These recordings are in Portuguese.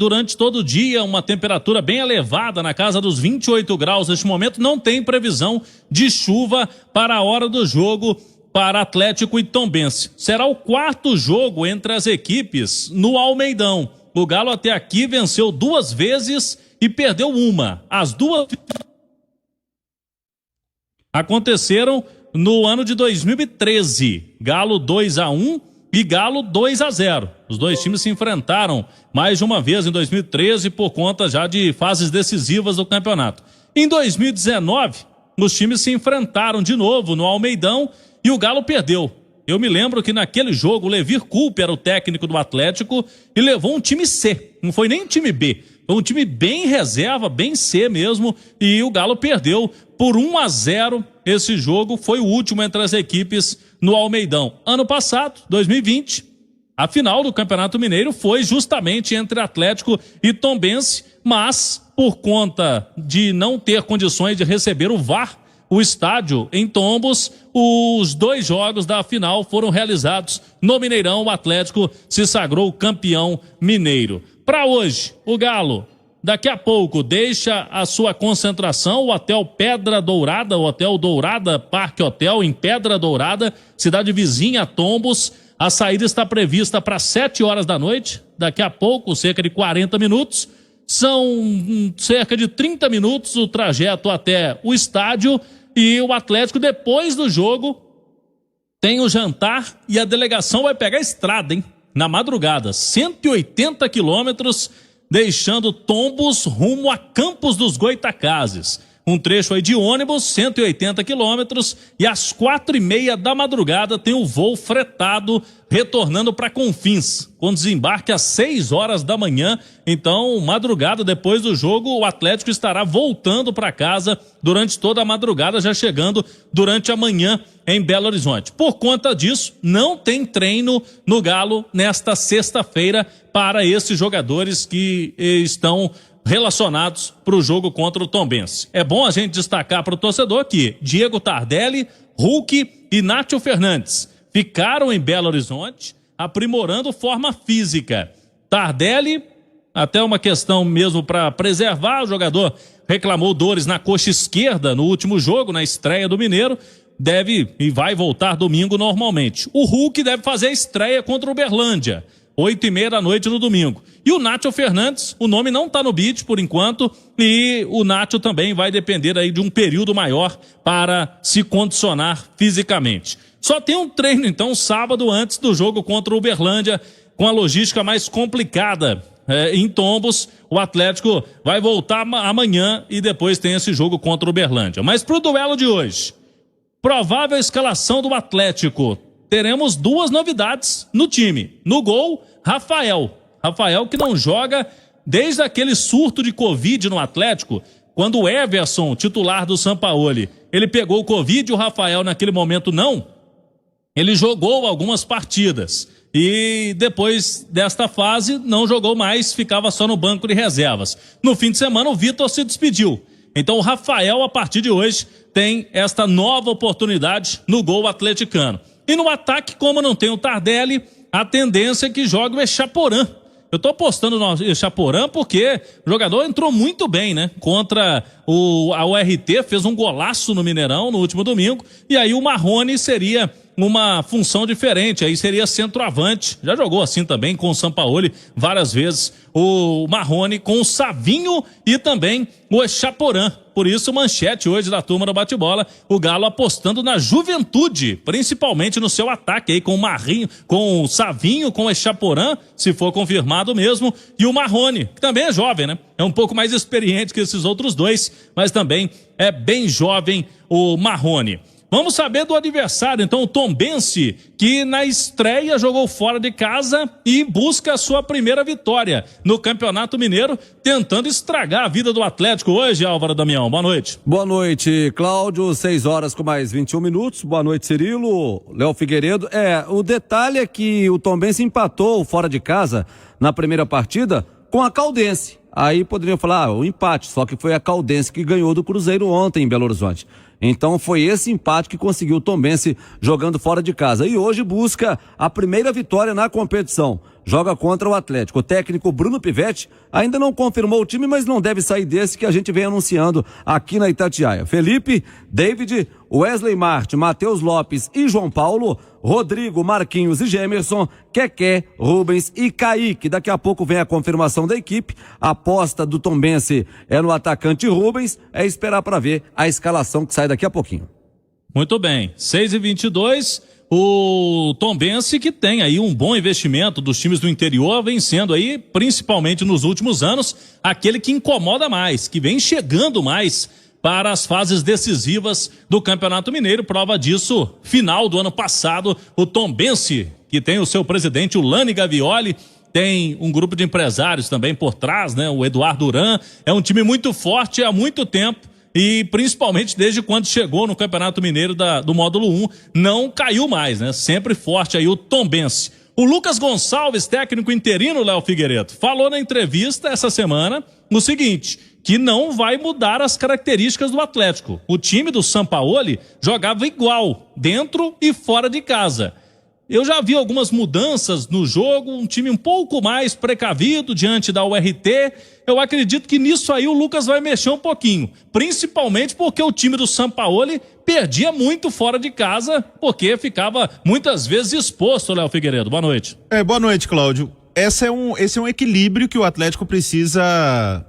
durante todo o dia, uma temperatura bem elevada, na casa dos 28 graus. Neste momento não tem previsão de chuva para a hora do jogo para Atlético e Tombense. Será o quarto jogo entre as equipes no Almeidão. O Galo até aqui venceu 2 vezes e perdeu uma. As duas aconteceram no ano de 2013. Galo 2-1 e Galo 2-0. Os dois times se enfrentaram mais de uma vez em 2013 por conta já de fases decisivas do campeonato. Em 2019, os times se enfrentaram de novo no Almeidão e o Galo perdeu. Eu me lembro que naquele jogo o Levir Coupe era o técnico do Atlético e levou um time C, não foi nem um time B. Foi um time bem reserva, bem C mesmo, e o Galo perdeu por 1-0. Esse jogo foi o último entre as equipes no Almeidão. Ano passado, 2020, a final do Campeonato Mineiro foi justamente entre Atlético e Tombense, mas por conta de não ter condições de receber o VAR, o estádio em Tombos, os 2 jogos da final foram realizados no Mineirão. O Atlético se sagrou campeão mineiro. Para hoje, o Galo, daqui a pouco, deixa a sua concentração, o Hotel Pedra Dourada, o Hotel Dourada Parque Hotel, em Pedra Dourada, cidade vizinha a Tombos. A saída está prevista para 7 horas da noite, daqui a pouco, cerca de 40 minutos. São cerca de 30 minutos o trajeto até o estádio, e o Atlético, depois do jogo, tem o jantar e a delegação vai pegar a estrada, hein? Na madrugada, 180 quilômetros, deixando Tombos rumo a Campos dos Goitacazes. Um trecho aí de ônibus, 180 quilômetros, e às 4h30 da madrugada tem o voo fretado retornando para Confins, com desembarque às 6 horas da manhã. Então, madrugada depois do jogo, o Atlético estará voltando para casa durante toda a madrugada, já chegando durante a manhã em Belo Horizonte. Por conta disso, não tem treino no Galo nesta sexta-feira para esses jogadores que estão relacionados para o jogo contra o Tombense. É bom a gente destacar para o torcedor que Diego Tardelli, Hulk e Nátio Fernandes ficaram em Belo Horizonte aprimorando forma física. Tardelli, até uma questão mesmo para preservar, o jogador reclamou dores na coxa esquerda no último jogo, na estreia do Mineiro, deve e vai voltar domingo normalmente. O Hulk deve fazer a estreia contra o Uberlândia, 8h30 da noite no domingo. E o Nátio Fernandes, o nome não está no bid por enquanto, e o Nátio também vai depender aí de um período maior para se condicionar fisicamente. Só tem um treino, então, sábado antes do jogo contra o Uberlândia, com a logística mais complicada em Tombos. O Atlético vai voltar amanhã e depois tem esse jogo contra o Uberlândia. Mas para o duelo de hoje, provável escalação do Atlético. Teremos 2 novidades no time. No gol, Rafael que não joga desde aquele surto de Covid no Atlético, quando o Everson, titular do Sampaoli, ele pegou o Covid, o Rafael naquele momento não. Ele jogou algumas partidas e depois desta fase não jogou mais, ficava só no banco de reservas. No fim de semana o Vitor se despediu. Então o Rafael, a partir de hoje, tem esta nova oportunidade no gol atleticano. E no ataque, como não tem o Tardelli, a tendência é que jogue o Echaporã. Eu tô apostando no Echaporã porque o jogador entrou muito bem, né? Contra a URT, fez um golaço no Mineirão no último domingo. E aí o Marrone seria uma função diferente, aí seria centroavante. Já jogou assim também com o Sampaoli várias vezes. O Marrone com o Savinho e também o Echaporã. Por isso, manchete hoje da turma do bate-bola, o Galo apostando na juventude, principalmente no seu ataque aí com o Marrinho, com o Savinho, com o Echaporã, se for confirmado mesmo, e o Marrone, que também é jovem, né? É um pouco mais experiente que esses outros dois, mas também é bem jovem o Marrone. Vamos saber do adversário, então, o Tombense, que na estreia jogou fora de casa e busca a sua primeira vitória no Campeonato Mineiro, tentando estragar a vida do Atlético hoje, Álvaro Damião. Boa noite. Boa noite, Cláudio. 6 horas com mais 21 minutos. Boa noite, Cirilo, Léo Figueiredo. O detalhe é que o Tombense empatou fora de casa na primeira partida com a Caldense. Aí poderiam falar, o empate, só que foi a Caldense que ganhou do Cruzeiro ontem em Belo Horizonte. Então foi esse empate que conseguiu o Tombense jogando fora de casa. E hoje busca a primeira vitória na competição. joga contra o Atlético. O técnico Bruno Pivetti ainda não confirmou o time, mas não deve sair desse que a gente vem anunciando aqui na Itatiaia. Felipe, David, Wesley Marte, Matheus Lopes e João Paulo, Rodrigo, Marquinhos e Gemerson, Keké, Rubens e Kaique. Daqui a pouco vem a confirmação da equipe. A aposta do Tombense é no atacante Rubens. É esperar para ver a escalação que sai daqui a pouquinho. Muito bem, 6h22, o Tombense que tem aí um bom investimento dos times do interior, vem sendo aí, principalmente nos últimos anos, aquele que incomoda mais, que vem chegando mais para as fases decisivas do Campeonato Mineiro. Prova disso, final do ano passado, o Tombense, que tem o seu presidente, o Lani Gavioli, tem um grupo de empresários também por trás, né? O Eduardo Duran, é um time muito forte há muito tempo. E principalmente desde quando chegou no Campeonato Mineiro do Módulo 1, não caiu mais, né? Sempre forte aí o Tombense. O Lucas Gonçalves, técnico interino, Léo Figueiredo, falou na entrevista essa semana o seguinte, que não vai mudar as características do Atlético. O time do Sampaoli jogava igual, dentro e fora de casa. Eu já vi algumas mudanças no jogo, um time um pouco mais precavido diante da URT. Eu acredito que nisso aí o Lucas vai mexer um pouquinho, principalmente porque o time do Sampaoli perdia muito fora de casa, porque ficava muitas vezes exposto, Léo Figueiredo. Boa noite. Boa noite, Cláudio. Esse é um equilíbrio que o Atlético precisa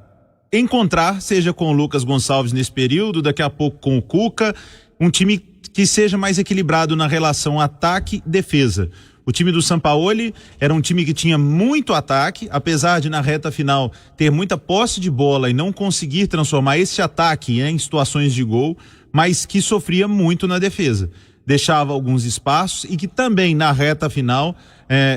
encontrar, seja com o Lucas Gonçalves nesse período, daqui a pouco com o Cuca, um time que seja mais equilibrado na relação ataque-defesa. O time do Sampaoli era um time que tinha muito ataque, apesar de na reta final ter muita posse de bola e não conseguir transformar esse ataque em situações de gol, mas que sofria muito na defesa. Deixava alguns espaços e que também na reta final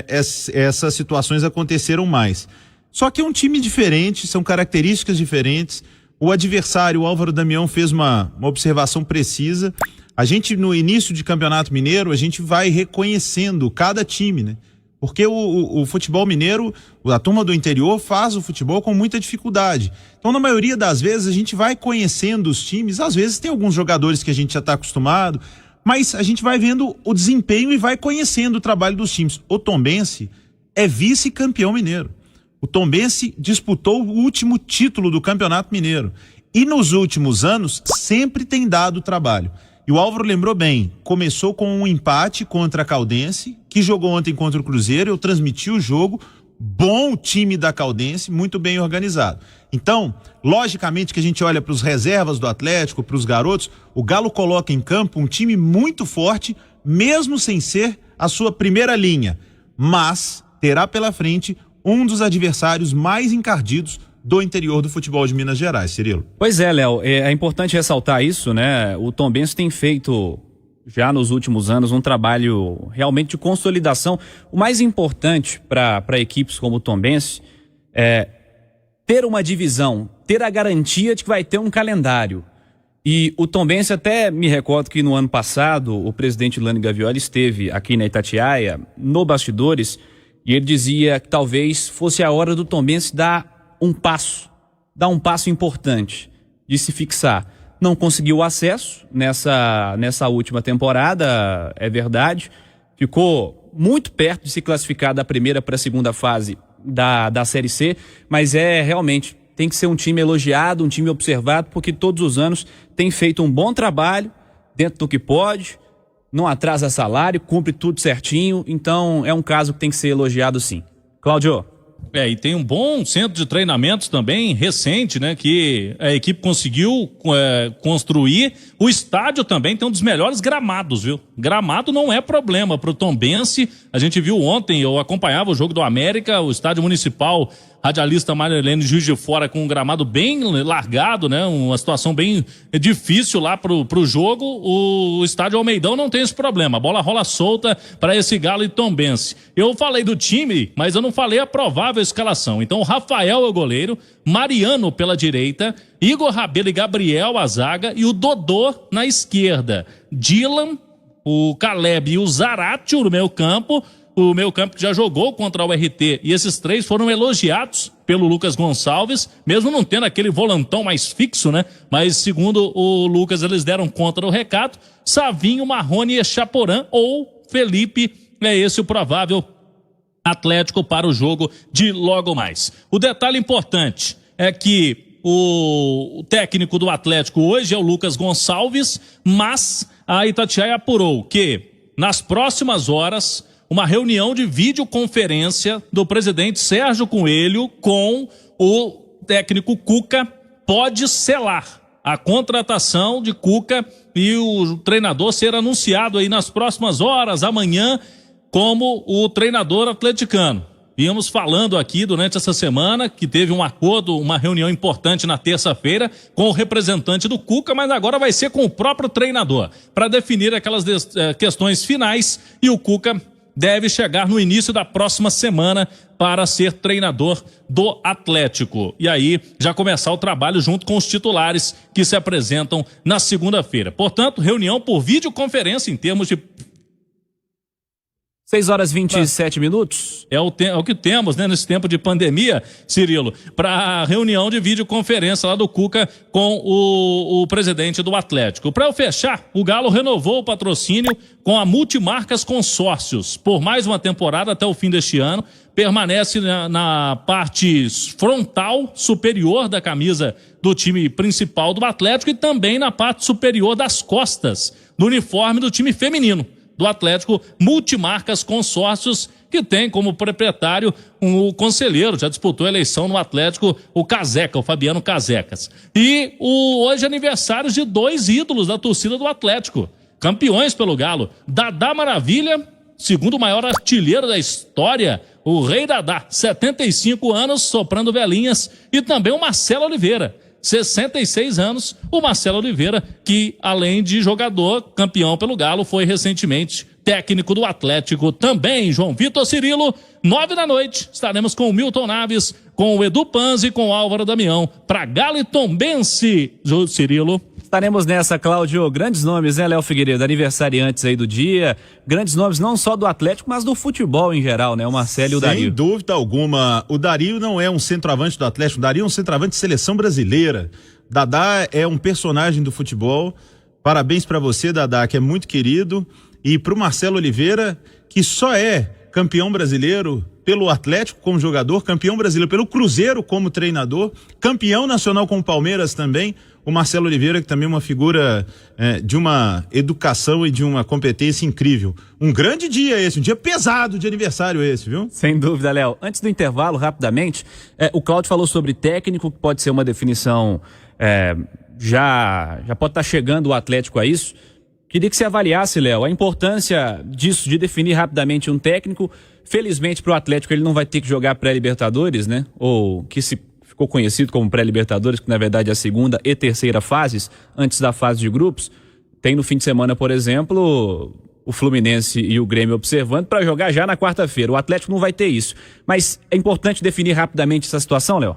essas situações aconteceram mais. Só que é um time diferente, são características diferentes. O adversário, o Álvaro Damião, fez uma observação precisa. A gente, no início de Campeonato Mineiro, a gente vai reconhecendo cada time, né? Porque o futebol mineiro, a turma do interior faz o futebol com muita dificuldade. Então, na maioria das vezes, a gente vai conhecendo os times. Às vezes tem alguns jogadores que a gente já está acostumado, mas a gente vai vendo o desempenho e vai conhecendo o trabalho dos times. O Tombense é vice-campeão mineiro. O Tombense disputou o último título do Campeonato Mineiro. E nos últimos anos, sempre tem dado trabalho. E o Álvaro lembrou bem, começou com um empate contra a Caldense, que jogou ontem contra o Cruzeiro, eu transmiti o jogo, bom time da Caldense, muito bem organizado. Então, logicamente que a gente olha para os reservas do Atlético, para os garotos, o Galo coloca em campo um time muito forte, mesmo sem ser a sua primeira linha, mas terá pela frente um dos adversários mais encardidos do interior do futebol de Minas Gerais, Cirilo. Pois é, Léo, é importante ressaltar isso, né? O Tombense tem feito já nos últimos anos um trabalho realmente de consolidação. O mais importante para equipes como o Tombense é ter uma divisão, ter a garantia de que vai ter um calendário. E o Tombense, até me recordo que no ano passado o presidente Lani Gavioli esteve aqui na Itatiaia, no Bastidores, e ele dizia que talvez fosse a hora do Tombense dar um passo importante de se fixar. Não conseguiu acesso nessa última temporada, é verdade. Ficou muito perto de se classificar da primeira para a segunda fase da Série C, mas realmente tem que ser um time elogiado, um time observado, porque todos os anos tem feito um bom trabalho dentro do que pode, não atrasa salário, cumpre tudo certinho, então é um caso que tem que ser elogiado sim. Cláudio. E tem um bom centro de treinamentos também, recente, né? Que a equipe conseguiu construir. O estádio também tem um dos melhores gramados, viu? Gramado não é problema pro Tombense. A gente viu ontem, eu acompanhava o jogo do América, o estádio municipal, radialista Marilene Juiz de Fora, com um gramado bem largado, né? Uma situação bem difícil lá pro jogo. O estádio Almeidão não tem esse problema. A bola rola solta para esse Galo e Tombense. Eu falei do time, mas eu não falei a provável escalação. Então, o Rafael é o goleiro, Mariano pela direita, Igor Rabelo e Gabriel a zaga e o Dodô na esquerda. Dylan, o Caleb e o Zarate no meio campo. O meio campo que já jogou contra o RT, e esses três foram elogiados pelo Lucas Gonçalves, mesmo não tendo aquele volantão mais fixo, né? Mas segundo o Lucas, eles deram conta do recado. Savinho, Marrone e Chaporã ou Felipe, é esse o provável Atlético para o jogo de logo mais. O detalhe importante é que o técnico do Atlético hoje é o Lucas Gonçalves, mas a Itatiaia apurou que nas próximas horas uma reunião de videoconferência do presidente Sérgio Coelho com o técnico Cuca pode selar a contratação de Cuca e o treinador ser anunciado aí nas próximas horas, amanhã, como o treinador atleticano. Íamos falando aqui durante essa semana que teve um acordo, uma reunião importante na terça-feira com o representante do Cuca, mas agora vai ser com o próprio treinador para definir aquelas questões finais, e o Cuca deve chegar no início da próxima semana para ser treinador do Atlético. E aí já começar o trabalho junto com os titulares que se apresentam na segunda-feira. Portanto, reunião por videoconferência em termos de 6h27. É o que temos, né, nesse tempo de pandemia, Cirilo, para a reunião de videoconferência lá do Cuca com o presidente do Atlético. Para eu fechar, o Galo renovou o patrocínio com a Multimarcas Consórcios por mais uma temporada até o fim deste ano. Permanece na parte frontal superior da camisa do time principal do Atlético e também na parte superior das costas do uniforme do time feminino do Atlético, Multimarcas Consórcios, que tem como proprietário o conselheiro, já disputou a eleição no Atlético, o Caseca, o Fabiano Casecas. E hoje é aniversário de 2 ídolos da torcida do Atlético, campeões pelo Galo, Dadá Maravilha, segundo maior artilheiro da história, o Rei Dadá, 75 anos, soprando velhinhas, e também o Marcelo Oliveira, 66 anos, o Marcelo Oliveira, que além de jogador, campeão pelo Galo, foi recentemente técnico do Atlético também. João Vitor, Cirilo, 9h, estaremos com o Milton Naves, com o Edu Panzi e com o Álvaro Damião, para Galo e Tombense, Cirilo. Estaremos nessa, Cláudio. Grandes nomes, né, Léo Figueiredo? Aniversariantes aí do dia. Grandes nomes não só do Atlético, mas do futebol em geral, né? O Marcelo e o Dario. Sem dúvida alguma. O Dario não é um centroavante do Atlético. O Dario é um centroavante de seleção brasileira. Dadá é um personagem do futebol. Parabéns pra você, Dadá, que é muito querido. E pro Marcelo Oliveira, que só é campeão brasileiro pelo Atlético como jogador, campeão brasileiro pelo Cruzeiro como treinador, campeão nacional com o Palmeiras também. O Marcelo Oliveira, que também é uma figura de uma educação e de uma competência incrível. Um grande dia esse, um dia pesado de aniversário esse, viu? Sem dúvida, Léo. Antes do intervalo, rapidamente, o Cláudio falou sobre técnico, que pode ser uma definição, já pode estar chegando o Atlético a isso. Queria que você avaliasse, Léo, a importância disso, de definir rapidamente um técnico. Felizmente para o Atlético ele não vai ter que jogar pré-Libertadores, né? Ou que se ficou conhecido como pré-Libertadores, que na verdade é a segunda e terceira fases, antes da fase de grupos. Tem no fim de semana, por exemplo, o Fluminense e o Grêmio observando para jogar já na quarta-feira. O Atlético não vai ter isso. Mas é importante definir rapidamente essa situação, Léo?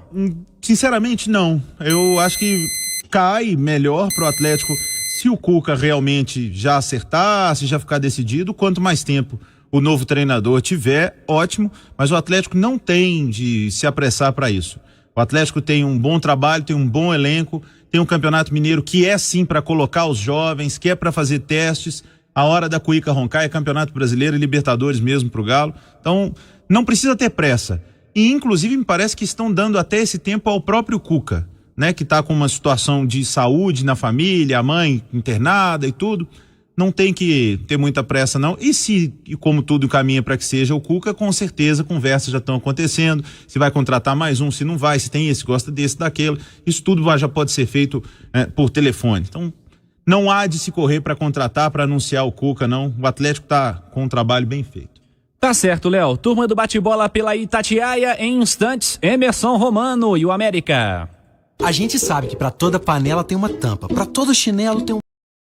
Sinceramente, não. Eu acho que cai melhor pro Atlético se o Cuca realmente já acertar, se já ficar decidido. Quanto mais tempo o novo treinador tiver, ótimo, mas o Atlético não tem de se apressar para isso. O Atlético tem um bom trabalho, tem um bom elenco, tem um Campeonato Mineiro que é sim para colocar os jovens, que é para fazer testes. A hora da cuíca roncar é Campeonato Brasileiro e Libertadores mesmo pro Galo. Então, não precisa ter pressa. E inclusive me parece que estão dando até esse tempo ao próprio Cuca, né, que está com uma situação de saúde na família, a mãe internada e tudo. Não tem que ter muita pressa, não. E como tudo caminha para que seja o Cuca, com certeza conversas já estão acontecendo. Se vai contratar mais um, se não vai, se tem esse, gosta desse, daquele. Isso tudo já pode ser feito por telefone. Então, não há de se correr para contratar, para anunciar o Cuca, não. O Atlético está com um trabalho bem feito. Tá certo, Léo. Turma do bate-bola pela Itatiaia, em instantes, Emerson Romano e o América. A gente sabe que para toda panela tem uma tampa, para todo chinelo tem um